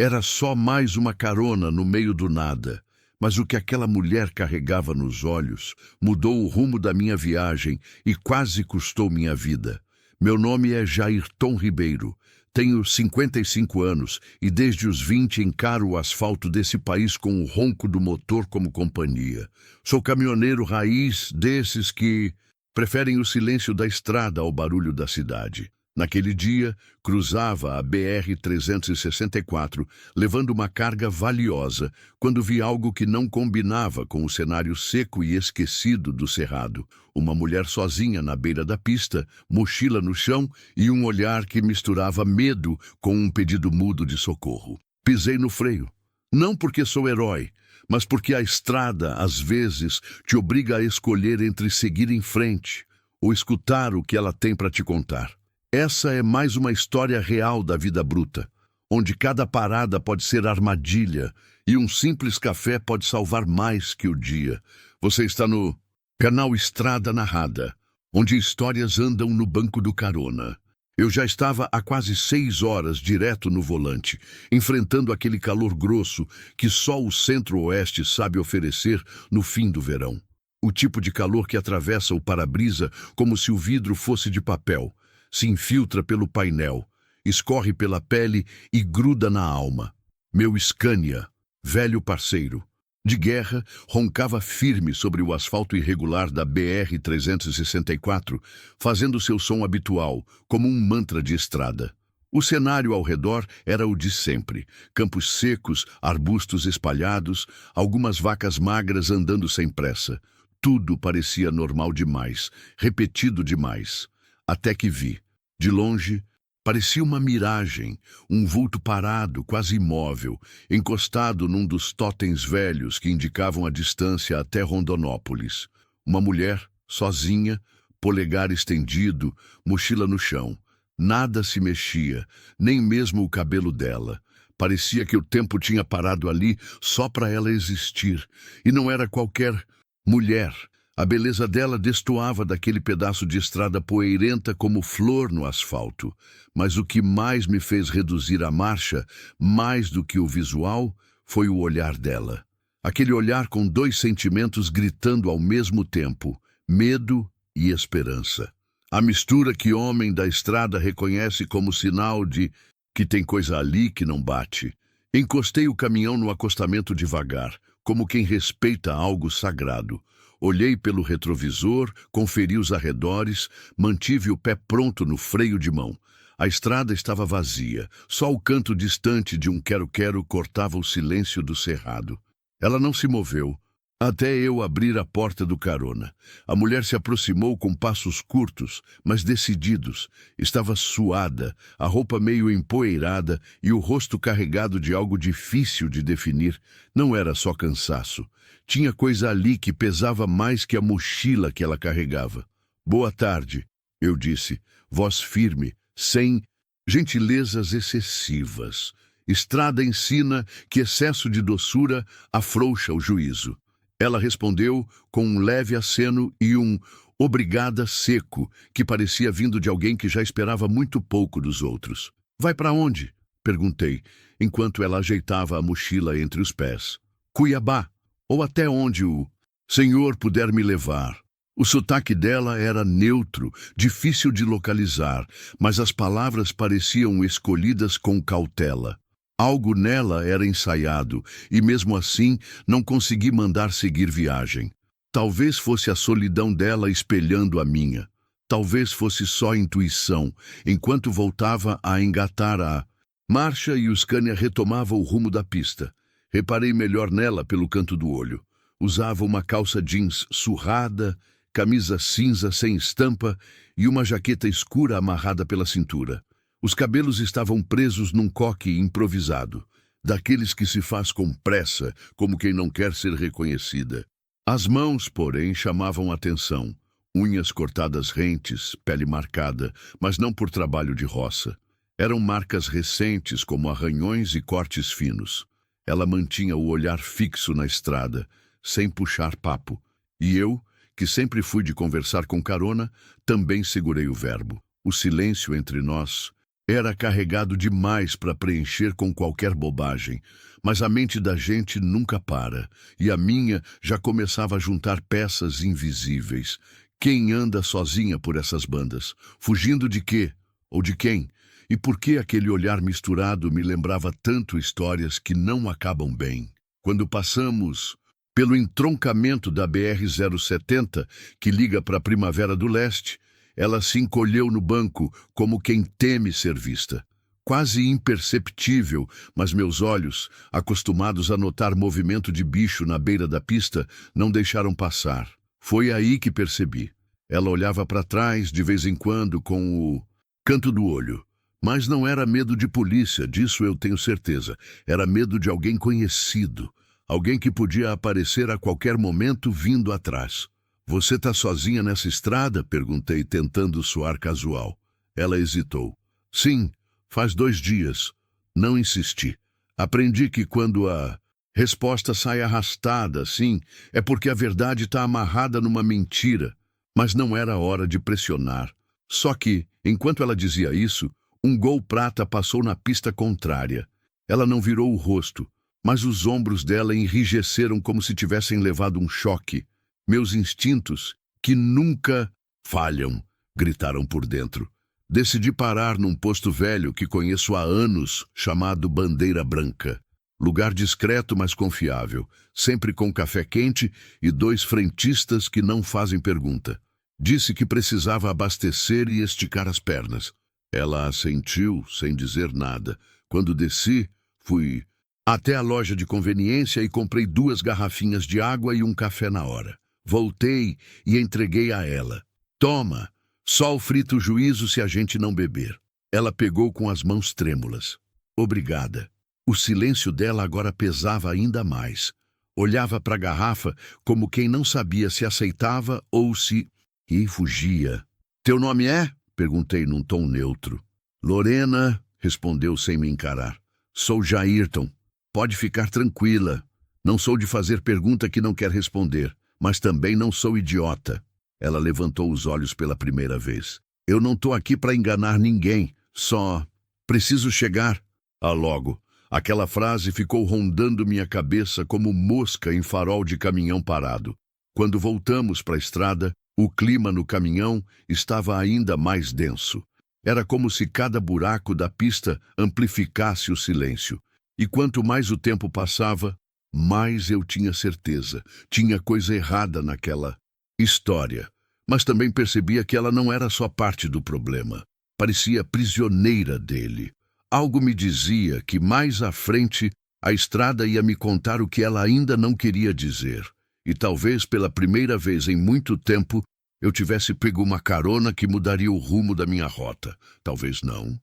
Era só mais uma carona no meio do nada, mas o que aquela mulher carregava nos olhos mudou o rumo da minha viagem e quase custou minha vida. Meu nome é Jairton Ribeiro. Tenho 55 anos e desde os 20 encaro o asfalto desse país com o ronco do motor como companhia. Sou caminhoneiro raiz desses que preferem o silêncio da estrada ao barulho da cidade. Naquele dia, cruzava a BR-364, levando uma carga valiosa, quando vi algo que não combinava com o cenário seco e esquecido do cerrado. Uma mulher sozinha na beira da pista, mochila no chão e um olhar que misturava medo com um pedido mudo de socorro. Pisei no freio. Não porque sou herói, mas porque a estrada, às vezes, te obriga a escolher entre seguir em frente ou escutar o que ela tem para te contar. Essa é mais uma história real da vida bruta, onde cada parada pode ser armadilha e um simples café pode salvar mais que o dia. Você está no canal Estrada Narrada, onde histórias andam no banco do carona. Eu já estava há quase 6 horas direto no volante, enfrentando aquele calor grosso que só o Centro-Oeste sabe oferecer no fim do verão. O tipo de calor que atravessa o para-brisa como se o vidro fosse de papel, se infiltra pelo painel, escorre pela pele e gruda na alma. Meu Scania, velho parceiro, de guerra, roncava firme sobre o asfalto irregular da BR-364, fazendo seu som habitual, como um mantra de estrada. O cenário ao redor era o de sempre. Campos secos, arbustos espalhados, algumas vacas magras andando sem pressa. Tudo parecia normal demais, repetido demais. Até que vi, de longe, parecia uma miragem, um vulto parado, quase imóvel, encostado num dos totens velhos que indicavam a distância até Rondonópolis. Uma mulher, sozinha, polegar estendido, mochila no chão. Nada se mexia, nem mesmo o cabelo dela. Parecia que o tempo tinha parado ali só para ela existir. E não era qualquer mulher. A beleza dela destoava daquele pedaço de estrada poeirenta como flor no asfalto. Mas o que mais me fez reduzir a marcha, mais do que o visual, foi o olhar dela. Aquele olhar com 2 sentimentos gritando ao mesmo tempo, medo e esperança. A mistura que homem da estrada reconhece como sinal de que tem coisa ali que não bate. Encostei o caminhão no acostamento devagar, como quem respeita algo sagrado. Olhei pelo retrovisor, conferi os arredores, mantive o pé pronto no freio de mão. A estrada estava vazia, só o canto distante de um quero-quero cortava o silêncio do cerrado. Ela não se moveu, até eu abrir a porta do carona. A mulher se aproximou com passos curtos, mas decididos. Estava suada, a roupa meio empoeirada e o rosto carregado de algo difícil de definir. Não era só cansaço. Tinha coisa ali que pesava mais que a mochila que ela carregava. Boa tarde, eu disse, voz firme, sem gentilezas excessivas. Estrada ensina que excesso de doçura afrouxa o juízo. Ela respondeu com um leve aceno e um obrigada seco, que parecia vindo de alguém que já esperava muito pouco dos outros. Vai para onde? Perguntei, enquanto ela ajeitava a mochila entre os pés. Cuiabá, ou até onde o senhor puder me levar. O sotaque dela era neutro, difícil de localizar, mas as palavras pareciam escolhidas com cautela. Algo nela era ensaiado, e mesmo assim não consegui mandar seguir viagem. Talvez fosse a solidão dela espelhando a minha. Talvez fosse só intuição, enquanto voltava a engatar a marcha e o Scania retomava o rumo da pista. Reparei melhor nela pelo canto do olho. Usava uma calça jeans surrada, camisa cinza sem estampa e uma jaqueta escura amarrada pela cintura. Os cabelos estavam presos num coque improvisado, daqueles que se faz com pressa, como quem não quer ser reconhecida. As mãos, porém, chamavam atenção. Unhas cortadas rentes, pele marcada, mas não por trabalho de roça. Eram marcas recentes, como arranhões e cortes finos. Ela mantinha o olhar fixo na estrada, sem puxar papo. E eu, que sempre fui de conversar com carona, também segurei o verbo. O silêncio entre nós era carregado demais para preencher com qualquer bobagem. Mas a mente da gente nunca para, e a minha já começava a juntar peças invisíveis. Quem anda sozinha por essas bandas? Fugindo de quê? Ou de quem? E por que aquele olhar misturado me lembrava tanto histórias que não acabam bem? Quando passamos pelo entroncamento da BR-070, que liga para a Primavera do Leste, ela se encolheu no banco como quem teme ser vista. Quase imperceptível, mas meus olhos, acostumados a notar movimento de bicho na beira da pista, não deixaram passar. Foi aí que percebi. Ela olhava para trás de vez em quando com o canto do olho. Mas não era medo de polícia, disso eu tenho certeza. Era medo de alguém conhecido. Alguém que podia aparecer a qualquer momento vindo atrás. Você tá sozinha nessa estrada? Perguntei, tentando soar casual. Ela hesitou. Sim, faz 2 dias. Não insisti. Aprendi que quando a resposta sai arrastada assim, é porque a verdade está amarrada numa mentira. Mas não era hora de pressionar. Só que, enquanto ela dizia isso, um Gol prata passou na pista contrária. Ela não virou o rosto, mas os ombros dela enrijeceram como se tivessem levado um choque. Meus instintos, que nunca falham, gritaram por dentro. Decidi parar num posto velho que conheço há anos, chamado Bandeira Branca. Lugar discreto, mas confiável, sempre com café quente e 2 frentistas que não fazem pergunta. Disse que precisava abastecer e esticar as pernas. Ela assentiu, sem dizer nada. Quando desci, fui até a loja de conveniência e comprei 2 garrafinhas de água e um café na hora. Voltei e entreguei a ela. Toma, sol frita o juízo se a gente não beber. Ela pegou com as mãos trêmulas. Obrigada. O silêncio dela agora pesava ainda mais. Olhava para a garrafa como quem não sabia se aceitava ou se... E fugia. Teu nome é? Perguntei num tom neutro. Lorena, respondeu sem me encarar. Sou Jairton. Pode ficar tranquila. Não sou de fazer pergunta que não quer responder, mas também não sou idiota. Ela levantou os olhos pela primeira vez. Eu não tô aqui para enganar ninguém, só preciso chegar. Ah, logo. Aquela frase ficou rondando minha cabeça como mosca em farol de caminhão parado. Quando voltamos para a estrada, o clima no caminhão estava ainda mais denso. Era como se cada buraco da pista amplificasse o silêncio. E quanto mais o tempo passava, mais eu tinha certeza. Tinha coisa errada naquela história. Mas também percebia que ela não era só parte do problema. Parecia prisioneira dele. Algo me dizia que mais à frente a estrada ia me contar o que ela ainda não queria dizer. E talvez pela primeira vez em muito tempo eu tivesse pego uma carona que mudaria o rumo da minha rota. Talvez não.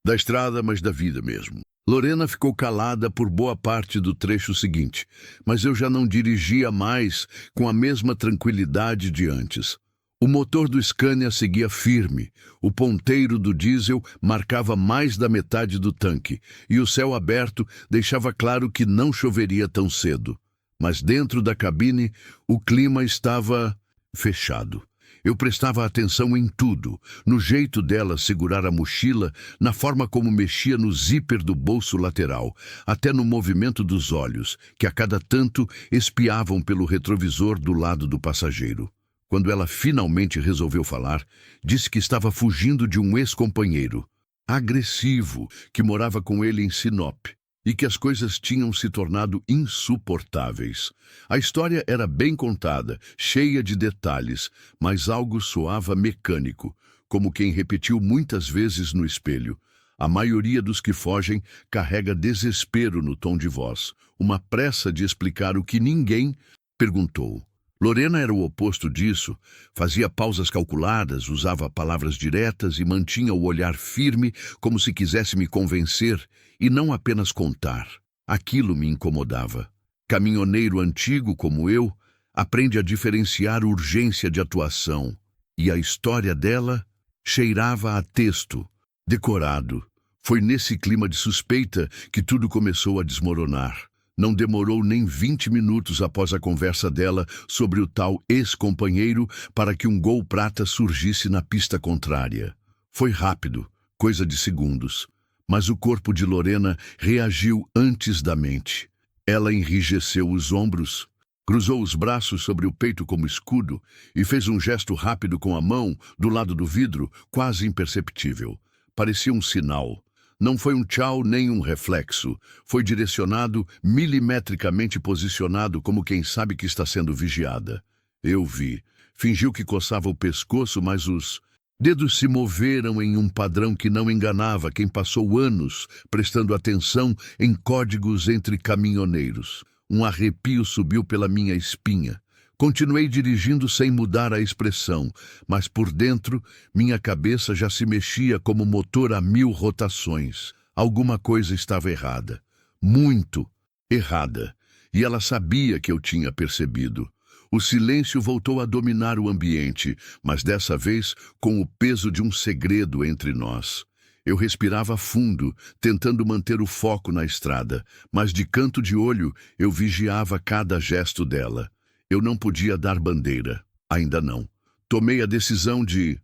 Da estrada, mas da vida mesmo. Lorena ficou calada por boa parte do trecho seguinte, mas eu já não dirigia mais com a mesma tranquilidade de antes. O motor do Scania seguia firme, o ponteiro do diesel marcava mais da metade do tanque, e o céu aberto deixava claro que não choveria tão cedo. Mas dentro da cabine, o clima estava fechado. Eu prestava atenção em tudo, no jeito dela segurar a mochila, na forma como mexia no zíper do bolso lateral, até no movimento dos olhos, que a cada tanto espiavam pelo retrovisor do lado do passageiro. Quando ela finalmente resolveu falar, disse que estava fugindo de um ex-companheiro, agressivo, que morava com ele em Sinop, e que as coisas tinham se tornado insuportáveis. A história era bem contada, cheia de detalhes, mas algo soava mecânico, como quem repetiu muitas vezes no espelho. A maioria dos que fogem carrega desespero no tom de voz, uma pressa de explicar o que ninguém perguntou. Lorena era o oposto disso, fazia pausas calculadas, usava palavras diretas e mantinha o olhar firme como se quisesse me convencer e não apenas contar. Aquilo me incomodava. Caminhoneiro antigo como eu, aprende a diferenciar urgência de atuação. E a história dela cheirava a texto, decorado. Foi nesse clima de suspeita que tudo começou a desmoronar. Não demorou nem 20 minutos após a conversa dela sobre o tal ex-companheiro para que um Gol prata surgisse na pista contrária. Foi rápido, coisa de segundos. Mas o corpo de Lorena reagiu antes da mente. Ela enrijeceu os ombros, cruzou os braços sobre o peito como escudo e fez um gesto rápido com a mão do lado do vidro, quase imperceptível. Parecia um sinal. Não foi um tchau nem um reflexo. Foi direcionado, milimetricamente posicionado, como quem sabe que está sendo vigiada. Eu vi. Fingiu que coçava o pescoço, mas os dedos se moveram em um padrão que não enganava quem passou anos prestando atenção em códigos entre caminhoneiros. Um arrepio subiu pela minha espinha. Continuei dirigindo sem mudar a expressão, mas por dentro, minha cabeça já se mexia como motor a 1000 rotações. Alguma coisa estava errada. Muito errada. E ela sabia que eu tinha percebido. O silêncio voltou a dominar o ambiente, mas dessa vez com o peso de um segredo entre nós. Eu respirava fundo, tentando manter o foco na estrada, mas de canto de olho eu vigiava cada gesto dela. Eu não podia dar bandeira. Ainda não. Tomei a decisão de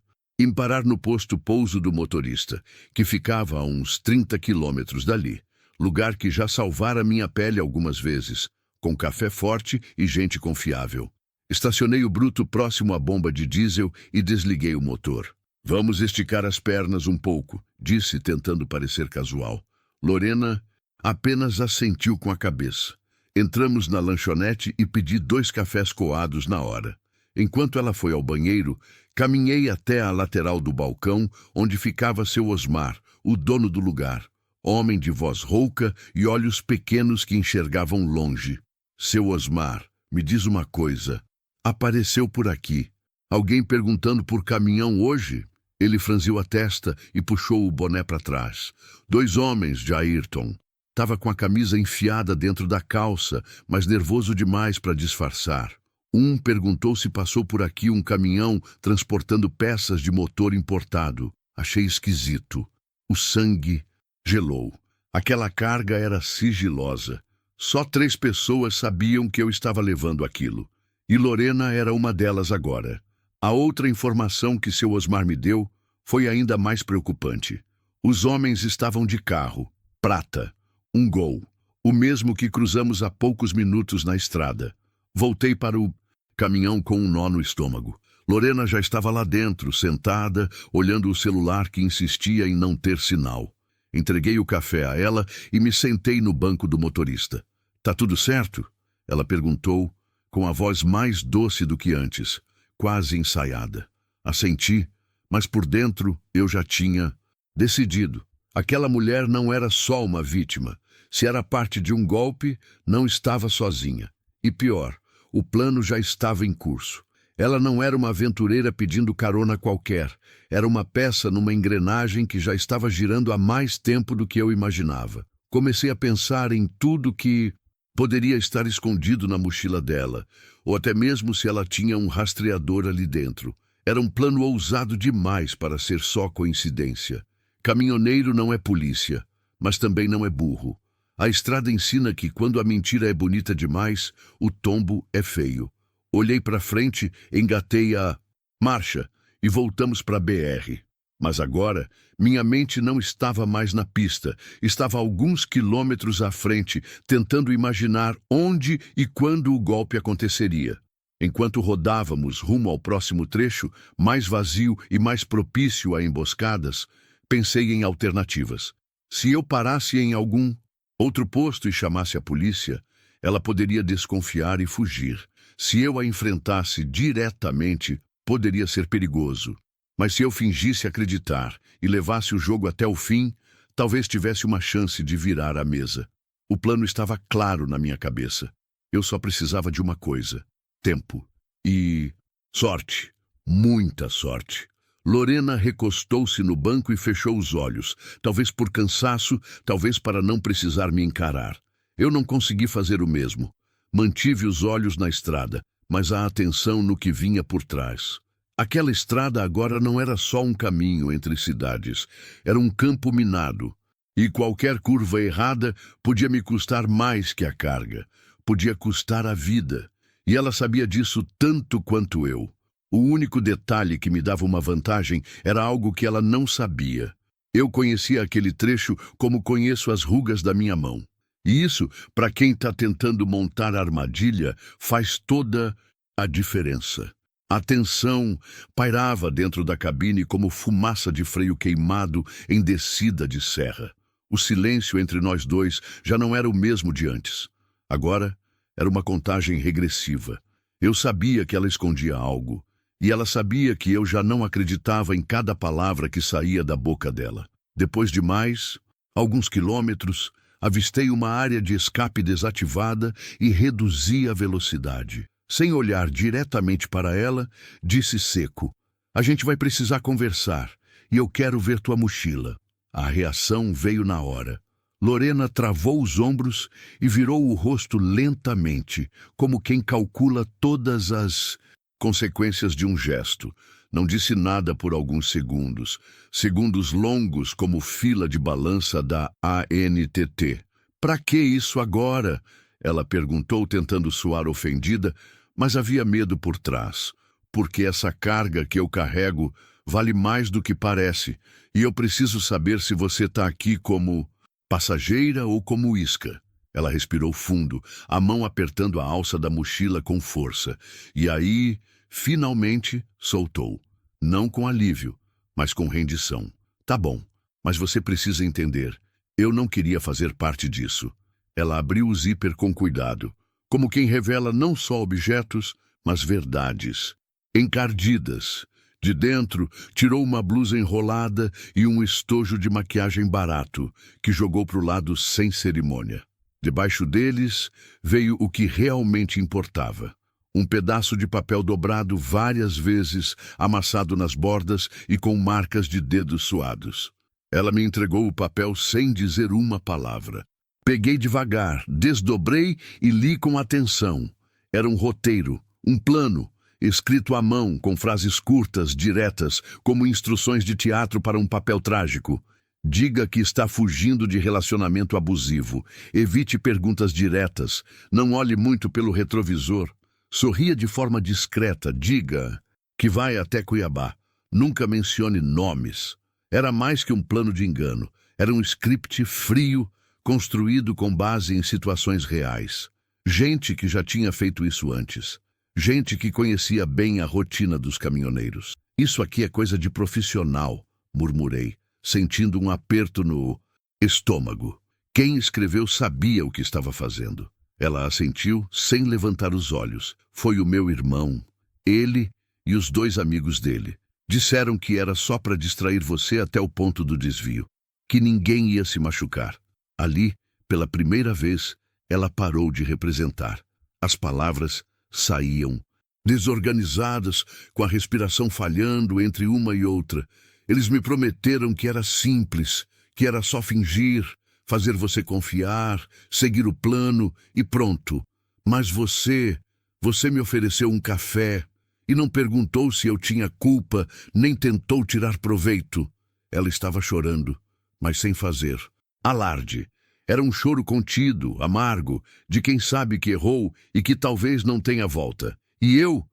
parar no posto pouso do motorista, que ficava a uns 30 quilômetros dali, lugar que já salvara minha pele algumas vezes, com café forte e gente confiável. Estacionei o bruto próximo à bomba de diesel e desliguei o motor. Vamos esticar as pernas um pouco, disse, tentando parecer casual. Lorena apenas assentiu com a cabeça. Entramos na lanchonete e pedi 2 cafés coados na hora. Enquanto ela foi ao banheiro, caminhei até a lateral do balcão, onde ficava seu Osmar, o dono do lugar. Homem de voz rouca e olhos pequenos que enxergavam longe. Seu Osmar, me diz uma coisa. Apareceu por aqui. Alguém perguntando por caminhão hoje? Ele franziu a testa e puxou o boné para trás. 2 homens de Ayrton. Estava com a camisa enfiada dentro da calça, mas nervoso demais para disfarçar. Um perguntou se passou por aqui um caminhão transportando peças de motor importado. Achei esquisito. O sangue gelou. Aquela carga era sigilosa. Só 3 pessoas sabiam que eu estava levando aquilo. E Lorena era uma delas agora. A outra informação que seu Osmar me deu foi ainda mais preocupante. Os homens estavam de carro, prata. Um Gol, o mesmo que cruzamos há poucos minutos na estrada. Voltei para o caminhão com um nó no estômago. Lorena já estava lá dentro, sentada, olhando o celular que insistia em não ter sinal. Entreguei o café a ela e me sentei no banco do motorista. Tá tudo certo? Ela perguntou, com a voz mais doce do que antes, quase ensaiada. Assenti, mas por dentro eu já tinha decidido. Aquela mulher não era só uma vítima. Se era parte de um golpe, não estava sozinha. E pior, o plano já estava em curso. Ela não era uma aventureira pedindo carona qualquer. Era uma peça numa engrenagem que já estava girando há mais tempo do que eu imaginava. Comecei a pensar em tudo que poderia estar escondido na mochila dela, ou até mesmo se ela tinha um rastreador ali dentro. Era um plano ousado demais para ser só coincidência. Caminhoneiro não é polícia, mas também não é burro. A estrada ensina que quando a mentira é bonita demais, o tombo é feio. Olhei para frente, engatei a marcha e voltamos para a BR. Mas agora, minha mente não estava mais na pista, estava a alguns quilômetros à frente, tentando imaginar onde e quando o golpe aconteceria. Enquanto rodávamos rumo ao próximo trecho, mais vazio e mais propício a emboscadas, pensei em alternativas. Se eu parasse em algum outro posto e chamasse a polícia, ela poderia desconfiar e fugir. Se eu a enfrentasse diretamente, poderia ser perigoso. Mas se eu fingisse acreditar e levasse o jogo até o fim, talvez tivesse uma chance de virar a mesa. O plano estava claro na minha cabeça. Eu só precisava de uma coisa: tempo. E sorte. Muita sorte. Lorena recostou-se no banco e fechou os olhos, talvez por cansaço, talvez para não precisar me encarar. Eu não consegui fazer o mesmo. Mantive os olhos na estrada, mas a atenção no que vinha por trás. Aquela estrada agora não era só um caminho entre cidades, era um campo minado. E qualquer curva errada podia me custar mais que a carga, podia custar a vida. E ela sabia disso tanto quanto eu. O único detalhe que me dava uma vantagem era algo que ela não sabia. Eu conhecia aquele trecho como conheço as rugas da minha mão. E isso, para quem está tentando montar a armadilha, faz toda a diferença. A tensão pairava dentro da cabine como fumaça de freio queimado em descida de serra. O silêncio entre nós dois já não era o mesmo de antes. Agora, era uma contagem regressiva. Eu sabia que ela escondia algo, e ela sabia que eu já não acreditava em cada palavra que saía da boca dela. Depois de mais, alguns quilômetros, avistei uma área de escape desativada e reduzi a velocidade. Sem olhar diretamente para ela, disse seco: "A gente vai precisar conversar, e eu quero ver tua mochila." A reação veio na hora. Lorena travou os ombros e virou o rosto lentamente, como quem calcula todas as consequências de um gesto. Não disse nada por alguns segundos, segundos longos como fila de balança da ANTT. "Pra que isso agora?" ela perguntou, tentando soar ofendida, mas havia medo por trás. "Porque essa carga que eu carrego vale mais do que parece, e eu preciso saber se você está aqui como passageira ou como isca." Ela respirou fundo, a mão apertando a alça da mochila com força, e aí, finalmente, soltou. Não com alívio, mas com rendição. "Tá bom, mas você precisa entender. Eu não queria fazer parte disso." Ela abriu o zíper com cuidado, como quem revela não só objetos, mas verdades, encardidas. De dentro, tirou uma blusa enrolada e um estojo de maquiagem barato, que jogou para o lado sem cerimônia. Debaixo deles, veio o que realmente importava. Um pedaço de papel dobrado várias vezes, amassado nas bordas e com marcas de dedos suados. Ela me entregou o papel sem dizer uma palavra. Peguei devagar, desdobrei e li com atenção. Era um roteiro, um plano, escrito à mão, com frases curtas, diretas, como instruções de teatro para um papel trágico. "Diga que está fugindo de relacionamento abusivo. Evite perguntas diretas. Não olhe muito pelo retrovisor. Sorria de forma discreta. Diga que vai até Cuiabá. Nunca mencione nomes." Era mais que um plano de engano. Era um script frio, construído com base em situações reais. Gente que já tinha feito isso antes. Gente que conhecia bem a rotina dos caminhoneiros. "Isso aqui é coisa de profissional", murmurei, sentindo um aperto no estômago. Quem escreveu sabia o que estava fazendo. Ela assentiu, sem levantar os olhos. "Foi o meu irmão. Ele e os 2 amigos dele. Disseram que era só para distrair você até o ponto do desvio. Que ninguém ia se machucar." Ali, pela primeira vez, ela parou de representar. As palavras saíam, desorganizadas, com a respiração falhando entre uma e outra. "Eles me prometeram que era simples, que era só fingir, fazer você confiar, seguir o plano e pronto. Mas você me ofereceu um café e não perguntou se eu tinha culpa, nem tentou tirar proveito." Ela estava chorando, mas sem fazer alarde. Era um choro contido, amargo, de quem sabe que errou e que talvez não tenha volta. E eu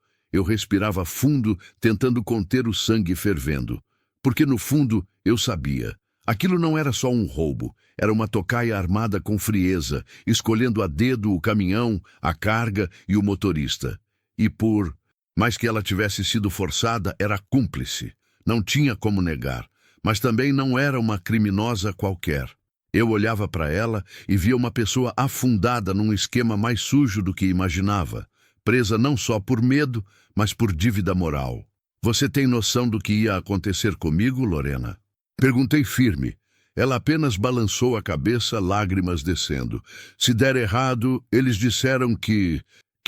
respirava fundo, tentando conter o sangue fervendo. Porque no fundo eu sabia. Aquilo não era só um roubo, era uma tocaia armada com frieza, escolhendo a dedo o caminhão, a carga e o motorista. E por mais que ela tivesse sido forçada, era cúmplice. Não tinha como negar, mas também não era uma criminosa qualquer. Eu olhava para ela e via uma pessoa afundada num esquema mais sujo do que imaginava, presa não só por medo, mas por dívida moral. "Você tem noção do que ia acontecer comigo, Lorena?" Perguntei firme. Ela apenas balançou a cabeça, lágrimas descendo. "Se der errado, eles disseram que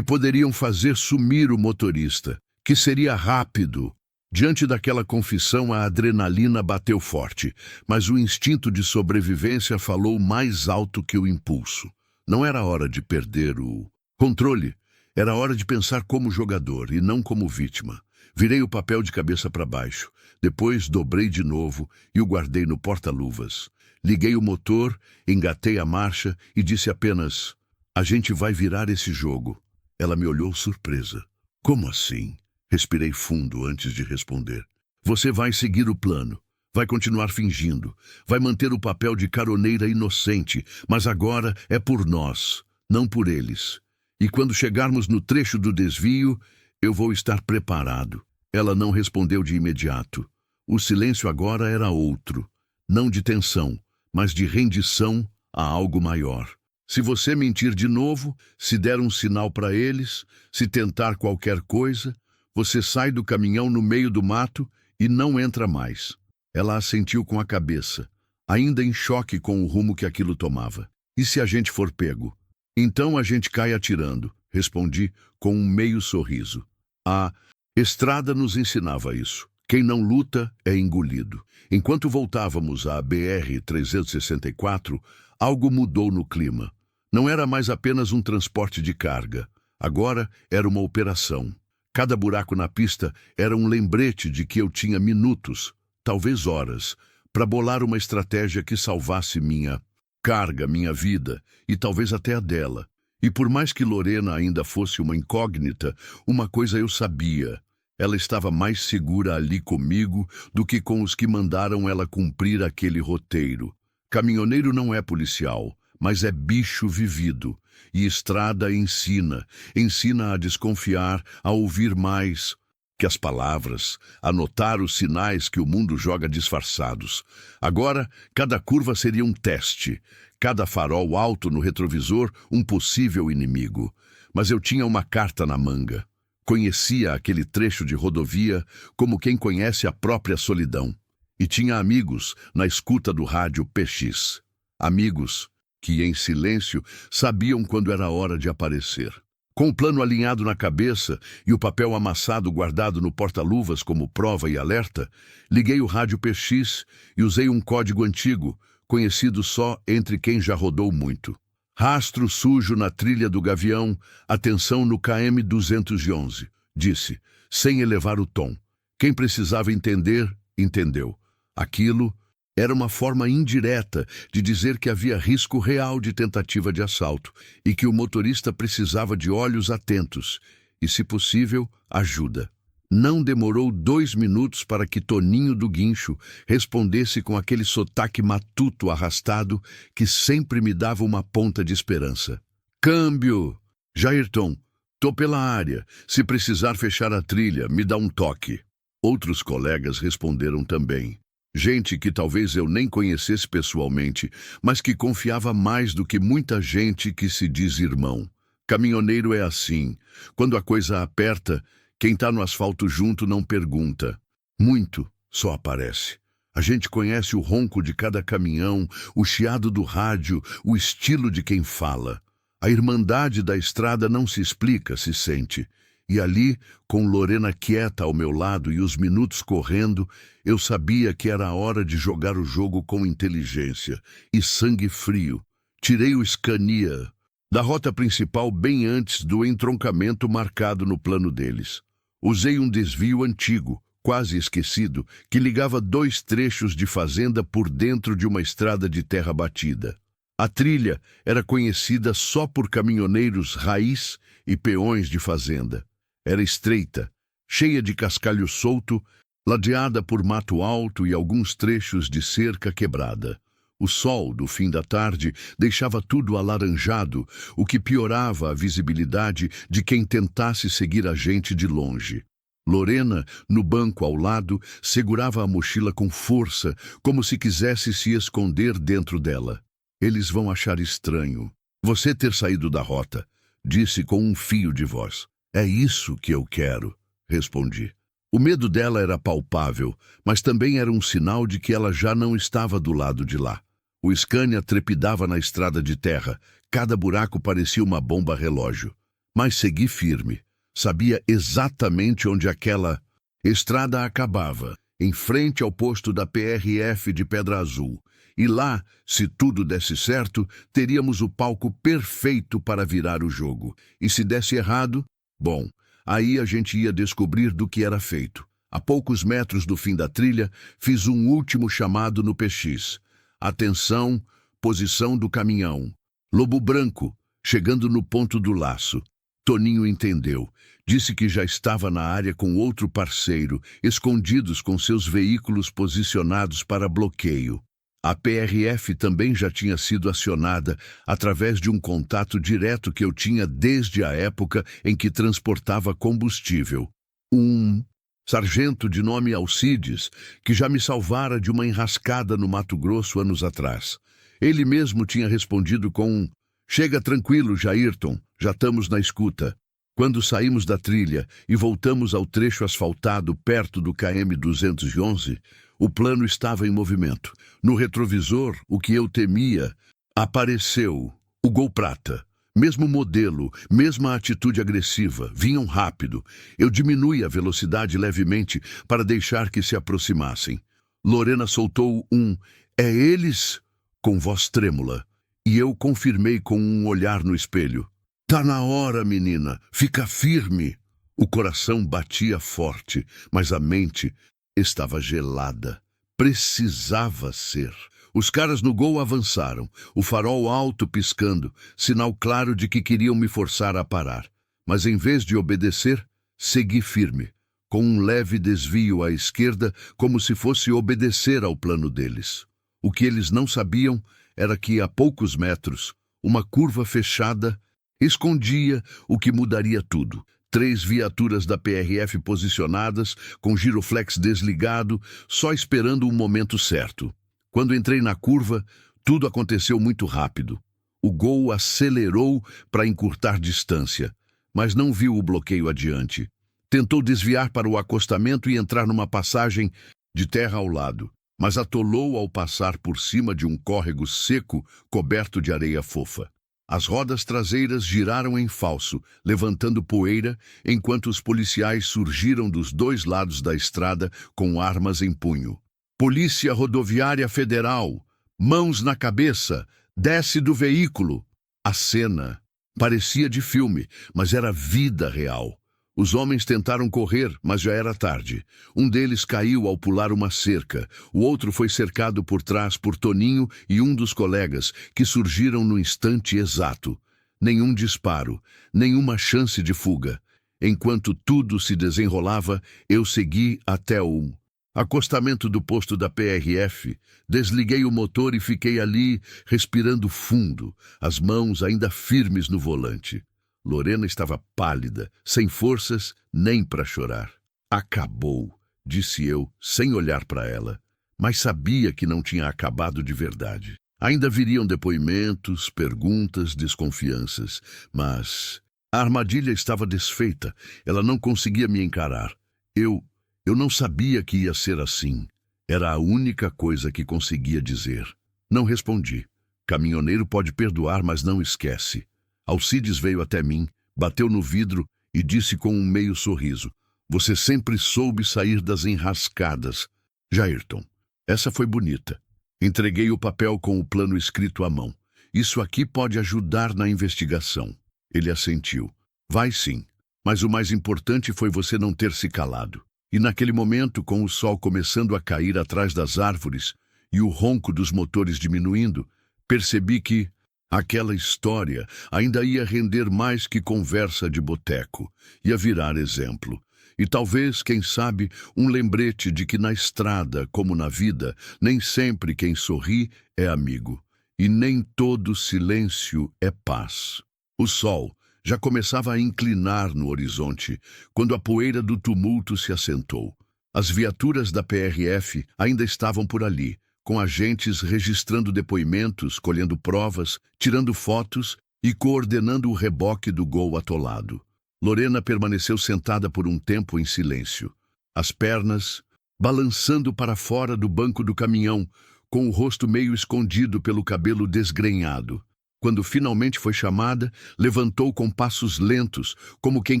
poderiam fazer sumir o motorista, que seria rápido." Diante daquela confissão, a adrenalina bateu forte, mas o instinto de sobrevivência falou mais alto que o impulso. Não era hora de perder o controle, era hora de pensar como jogador e não como vítima. Virei o papel de cabeça para baixo, depois dobrei de novo e o guardei no porta-luvas. Liguei o motor, engatei a marcha e disse apenas: "A gente vai virar esse jogo." Ela me olhou surpresa. "Como assim?" Respirei fundo antes de responder. "Você vai seguir o plano. Vai continuar fingindo. Vai manter o papel de caroneira inocente, mas agora é por nós, não por eles. E quando chegarmos no trecho do desvio, eu vou estar preparado. Ela não respondeu de imediato. O silêncio agora era outro, não de tensão, mas de rendição a algo maior. Se você mentir de novo, se der um sinal para eles, se tentar qualquer coisa, você sai do caminhão no meio do mato e não entra mais. Ela assentiu com a cabeça, ainda em choque com o rumo que aquilo tomava. E se a gente for pego? Então a gente cai atirando, respondi com um meio sorriso. A estrada nos ensinava isso. Quem não luta é engolido. Enquanto voltávamos à BR-364, algo mudou no clima. Não era mais apenas um transporte de carga. Agora era uma operação. Cada buraco na pista era um lembrete de que eu tinha minutos, talvez horas, para bolar uma estratégia que salvasse minha carga, minha vida, e talvez até a dela. E por mais que Lorena ainda fosse uma incógnita, uma coisa eu sabia. Ela estava mais segura ali comigo do que com os que mandaram ela cumprir aquele roteiro. Caminhoneiro não é policial, mas é bicho vivido. E estrada ensina a desconfiar, a ouvir mais que as palavras, a notar os sinais que o mundo joga disfarçados. Agora, cada curva seria um teste, cada farol alto no retrovisor um possível inimigo. Mas eu tinha uma carta na manga. Conhecia aquele trecho de rodovia como quem conhece a própria solidão. E tinha amigos na escuta do rádio PX. Amigos que, em silêncio, sabiam quando era hora de aparecer. Com o plano alinhado na cabeça e o papel amassado guardado no porta-luvas como prova e alerta, liguei o rádio PX e usei um código antigo, conhecido só entre quem já rodou muito. Rastro sujo na trilha do Gavião, atenção no KM 211, disse, sem elevar o tom. Quem precisava entender, entendeu. Aquilo era uma forma indireta de dizer que havia risco real de tentativa de assalto e que o motorista precisava de olhos atentos e, se possível, ajuda. Não demorou 2 minutos para que Toninho do Guincho respondesse com aquele sotaque matuto arrastado que sempre me dava uma ponta de esperança. Câmbio! Jairton, tô pela área. Se precisar fechar a trilha, me dá um toque. Outros colegas responderam também. Gente que talvez eu nem conhecesse pessoalmente, mas que confiava mais do que muita gente que se diz irmão. Caminhoneiro é assim. Quando a coisa aperta, quem está no asfalto junto não pergunta. Muito só aparece. A gente conhece o ronco de cada caminhão, o chiado do rádio, o estilo de quem fala. A irmandade da estrada não se explica, se sente. E ali, com Lorena quieta ao meu lado e os minutos correndo, eu sabia que era a hora de jogar o jogo com inteligência e sangue frio. Tirei o Scania da rota principal bem antes do entroncamento marcado no plano deles. Usei um desvio antigo, quase esquecido, que ligava 2 trechos de fazenda por dentro de uma estrada de terra batida. A trilha era conhecida só por caminhoneiros raiz e peões de fazenda. Era estreita, cheia de cascalho solto, ladeada por mato alto e alguns trechos de cerca quebrada. O sol, do fim da tarde, deixava tudo alaranjado, o que piorava a visibilidade de quem tentasse seguir a gente de longe. Lorena, no banco ao lado, segurava a mochila com força, como se quisesse se esconder dentro dela. Eles vão achar estranho você ter saído da rota, disse com um fio de voz. É isso que eu quero, respondi. O medo dela era palpável, mas também era um sinal de que ela já não estava do lado de lá. O Scania trepidava na estrada de terra, cada buraco parecia uma bomba relógio. Mas segui firme. Sabia exatamente onde aquela estrada acabava, em frente ao posto da PRF de Pedra Azul. E lá, se tudo desse certo, teríamos o palco perfeito para virar o jogo. E se desse errado, bom, aí a gente ia descobrir do que era feito. A poucos metros do fim da trilha, fiz um último chamado no PX. Atenção, posição do caminhão. Lobo Branco, chegando no ponto do laço. Toninho entendeu. Disse que já estava na área com outro parceiro, escondidos com seus veículos posicionados para bloqueio. A PRF também já tinha sido acionada através de um contato direto que eu tinha desde a época em que transportava combustível. Um sargento de nome Alcides, que já me salvara de uma enrascada no Mato Grosso anos atrás. Ele mesmo tinha respondido com um: "Chega tranquilo, Jairton, já estamos na escuta." Quando saímos da trilha e voltamos ao trecho asfaltado perto do KM 211, o plano estava em movimento. No retrovisor, o que eu temia, apareceu o Gol Prata. Mesmo modelo, mesma atitude agressiva, vinham rápido. Eu diminui a velocidade levemente para deixar que se aproximassem. Lorena soltou um "É eles?" com voz trêmula, e eu confirmei com um olhar no espelho. "Tá na hora, menina, fica firme." O coração batia forte, mas a mente estava gelada. Precisava ser. Os caras no Gol avançaram, o farol alto piscando, sinal claro de que queriam me forçar a parar. Mas em vez de obedecer, segui firme, com um leve desvio à esquerda, como se fosse obedecer ao plano deles. O que eles não sabiam era que, a poucos metros, uma curva fechada escondia o que mudaria tudo. 3 viaturas da PRF posicionadas, com giroflex desligado, só esperando o momento certo. Quando entrei na curva, tudo aconteceu muito rápido. O Gol acelerou para encurtar distância, mas não viu o bloqueio adiante. Tentou desviar para o acostamento e entrar numa passagem de terra ao lado, mas atolou ao passar por cima de um córrego seco coberto de areia fofa. As rodas traseiras giraram em falso, levantando poeira, enquanto os policiais surgiram dos 2 lados da estrada com armas em punho. "Polícia Rodoviária Federal! Mãos na cabeça! Desce do veículo!" A cena parecia de filme, mas era vida real. Os homens tentaram correr, mas já era tarde. Um deles caiu ao pular uma cerca. O outro foi cercado por trás por Toninho e um dos colegas, que surgiram no instante exato. Nenhum disparo, nenhuma chance de fuga. Enquanto tudo se desenrolava, eu segui até o acostamento do posto da PRF. Desliguei o motor e fiquei ali, respirando fundo, as mãos ainda firmes no volante. Lorena estava pálida, sem forças nem para chorar. "Acabou", disse eu, sem olhar para ela, mas sabia que não tinha acabado de verdade. Ainda viriam depoimentos, perguntas, desconfianças, mas a armadilha estava desfeita. Ela não conseguia me encarar. Eu não sabia que ia ser assim. Era a única coisa que conseguia dizer. Não respondi. Caminhoneiro pode perdoar, mas não esquece. Alcides veio até mim, bateu no vidro e disse com um meio sorriso: "Você sempre soube sair das enrascadas, Jairton." Essa foi bonita. Entreguei o papel com o plano escrito à mão. "Isso aqui pode ajudar na investigação." Ele assentiu. "Vai sim, mas o mais importante foi você não ter se calado." E naquele momento, com o sol começando a cair atrás das árvores e o ronco dos motores diminuindo, percebi que aquela história ainda ia render mais que conversa de boteco, ia virar exemplo. E talvez, quem sabe, um lembrete de que na estrada, como na vida, nem sempre quem sorri é amigo, e nem todo silêncio é paz. O sol já começava a inclinar no horizonte, quando a poeira do tumulto se assentou. As viaturas da PRF ainda estavam por ali, com agentes registrando depoimentos, colhendo provas, tirando fotos e coordenando o reboque do Gol atolado. Lorena permaneceu sentada por um tempo em silêncio, as pernas balançando para fora do banco do caminhão, com o rosto meio escondido pelo cabelo desgrenhado. Quando finalmente foi chamada, levantou com passos lentos, como quem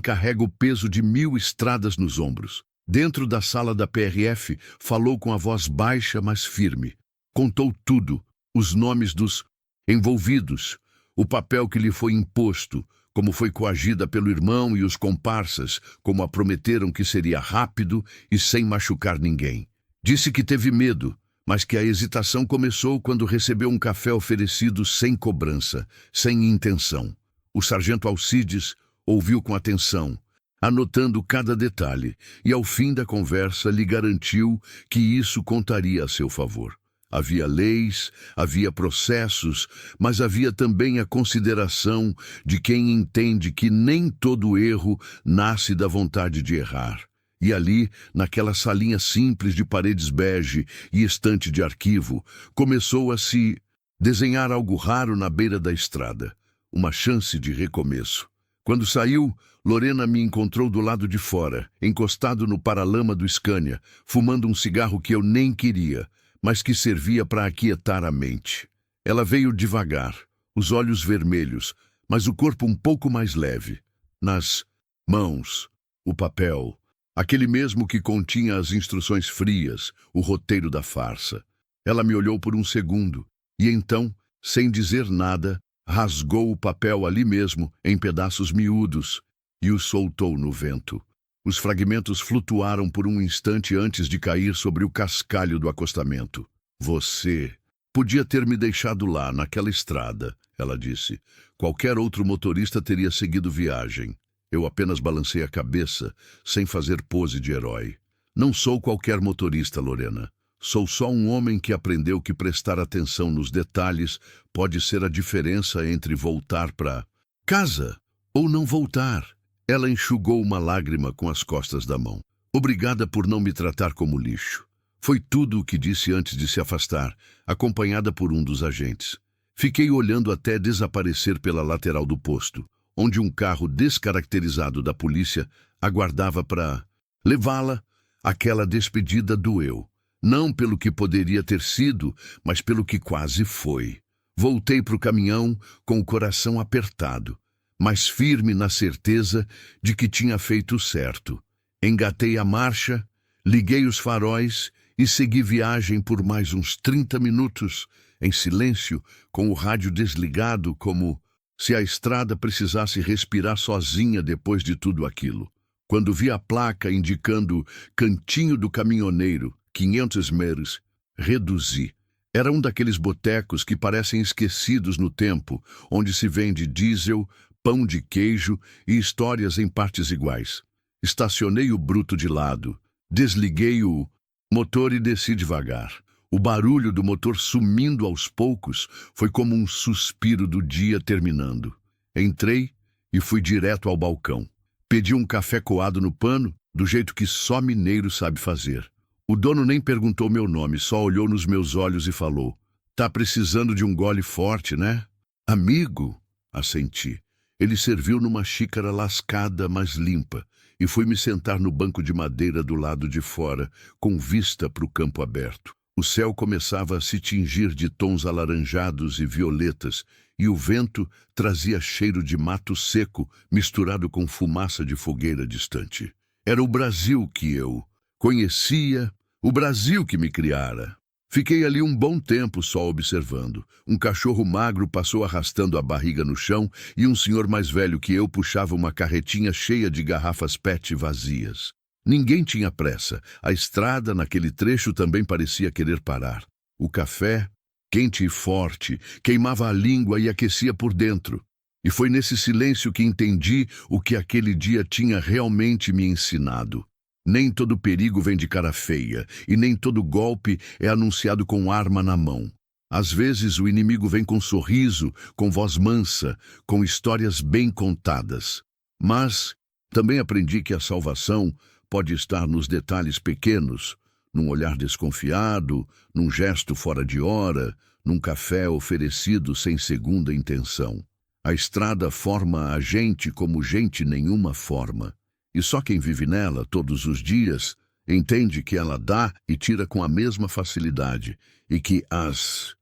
carrega o peso de 1000 estradas nos ombros. Dentro da sala da PRF, falou com a voz baixa, mas firme. Contou tudo, os nomes dos envolvidos, o papel que lhe foi imposto, como foi coagida pelo irmão e os comparsas, como a prometeram que seria rápido e sem machucar ninguém. Disse que teve medo, mas que a hesitação começou quando recebeu um café oferecido sem cobrança, sem intenção. O sargento Alcides Ouviu com atenção, anotando cada detalhe, e ao fim da conversa lhe garantiu que isso contaria a seu favor. Havia leis, havia processos, mas havia também a consideração de quem entende que nem todo erro nasce da vontade de errar. E ali, naquela salinha simples de paredes bege e estante de arquivo, começou a se desenhar algo raro na beira da estrada, uma chance de recomeço. Quando saiu, Lorena me encontrou do lado de fora, encostado no paralama do Scania, fumando um cigarro que eu nem queria, mas que servia para aquietar a mente. Ela veio devagar, os olhos vermelhos, mas o corpo um pouco mais leve. Nas mãos, o papel, aquele mesmo que continha as instruções frias, o roteiro da farsa. Ela me olhou por um segundo, e então, sem dizer nada, rasgou o papel ali mesmo, em pedaços miúdos, e o soltou no vento. Os fragmentos flutuaram por um instante antes de cair sobre o cascalho do acostamento. Você podia ter me deixado lá, naquela estrada, ela disse. Qualquer outro motorista teria seguido viagem. Eu apenas balancei a cabeça, sem fazer pose de herói. Não sou qualquer motorista, Lorena. Sou só um homem que aprendeu que prestar atenção nos detalhes pode ser a diferença entre voltar para casa ou não voltar. Ela enxugou uma lágrima com as costas da mão. Obrigada por não me tratar como lixo. Foi tudo o que disse antes de se afastar, acompanhada por um dos agentes. Fiquei olhando até desaparecer pela lateral do posto, onde um carro descaracterizado da polícia aguardava para levá-la. Aquela despedida doeu. Não pelo que poderia ter sido, mas pelo que quase foi. Voltei para o caminhão com o coração apertado, mas firme na certeza de que tinha feito certo. Engatei a marcha, liguei os faróis e segui viagem por mais uns 30 minutos, em silêncio, com o rádio desligado, como se a estrada precisasse respirar sozinha depois de tudo aquilo. Quando vi a placa indicando Cantinho do Caminhoneiro, 500 metros, reduzi. Era um daqueles botecos que parecem esquecidos no tempo, onde se vende diesel, pão de queijo e histórias em partes iguais. Estacionei o bruto de lado, desliguei o motor e desci devagar. O barulho do motor sumindo aos poucos foi como um suspiro do dia terminando. Entrei e fui direto ao balcão. Pedi um café coado no pano, do jeito que só mineiro sabe fazer. O dono nem perguntou meu nome, só olhou nos meus olhos e falou: "Tá precisando de um gole forte, né?" "Amigo", assenti. Ele serviu numa xícara lascada, mas limpa, e fui me sentar no banco de madeira do lado de fora, com vista para o campo aberto. O céu começava a se tingir de tons alaranjados e violetas, e o vento trazia cheiro de mato seco misturado com fumaça de fogueira distante. Era o Brasil que eu conhecia, o Brasil que me criara. Fiquei ali um bom tempo só observando. Um cachorro magro passou arrastando a barriga no chão e um senhor mais velho que eu puxava uma carretinha cheia de garrafas PET vazias. Ninguém tinha pressa. A estrada, naquele trecho, também parecia querer parar. O café, quente e forte, queimava a língua e aquecia por dentro. E foi nesse silêncio que entendi o que aquele dia tinha realmente me ensinado. Nem todo perigo vem de cara feia, e nem todo golpe é anunciado com arma na mão. Às vezes o inimigo vem com sorriso, com voz mansa, com histórias bem contadas. Mas também aprendi que a salvação pode estar nos detalhes pequenos, num olhar desconfiado, num gesto fora de hora, num café oferecido sem segunda intenção. A estrada forma a gente como gente nenhuma forma. E só quem vive nela todos os dias entende que ela dá e tira com a mesma facilidade e que, às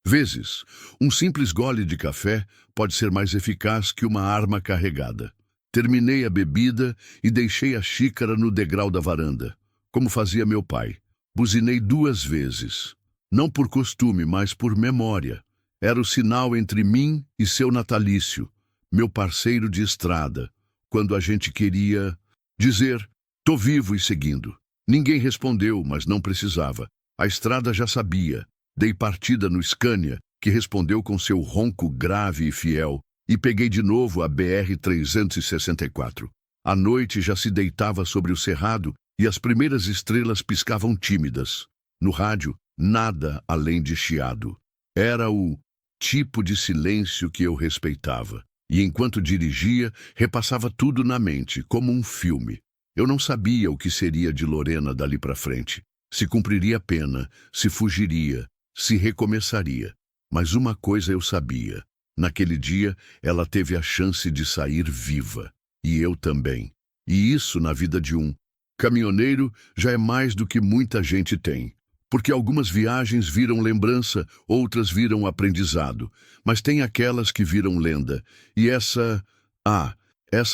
vezes, um simples gole de café pode ser mais eficaz que uma arma carregada. Terminei a bebida e deixei a xícara no degrau da varanda, como fazia meu pai. Buzinei 2 vezes, não por costume, mas por memória. Era o sinal entre mim e seu natalício, meu parceiro de estrada, quando a gente queria dizer: "Tô vivo e seguindo." Ninguém respondeu, mas não precisava. A estrada já sabia. Dei partida no Scania, que respondeu com seu ronco grave e fiel: e peguei de novo a BR-364. A noite já se deitava sobre o cerrado e as primeiras estrelas piscavam tímidas. No rádio, nada além de chiado. Era o tipo de silêncio que eu respeitava. E enquanto dirigia, repassava tudo na mente, como um filme. Eu não sabia o que seria de Lorena dali para frente. Se cumpriria a pena, se fugiria, se recomeçaria. Mas uma coisa eu sabia. Naquele dia, ela teve a chance de sair viva. E eu também. E isso, na vida de um caminhoneiro, já é mais do que muita gente tem. Porque algumas viagens viram lembrança, outras viram aprendizado. Mas tem aquelas que viram lenda. E essa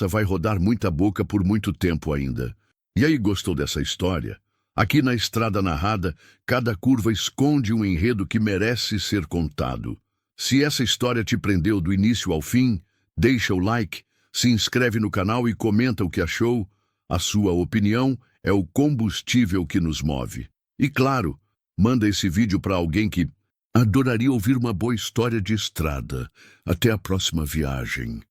vai rodar muita boca por muito tempo ainda. E aí, gostou dessa história? Aqui na Estrada Narrada, cada curva esconde um enredo que merece ser contado. Se essa história te prendeu do início ao fim, deixa o like, se inscreve no canal e comenta o que achou. A sua opinião é o combustível que nos move. E claro, manda esse vídeo para alguém que adoraria ouvir uma boa história de estrada. Até a próxima viagem.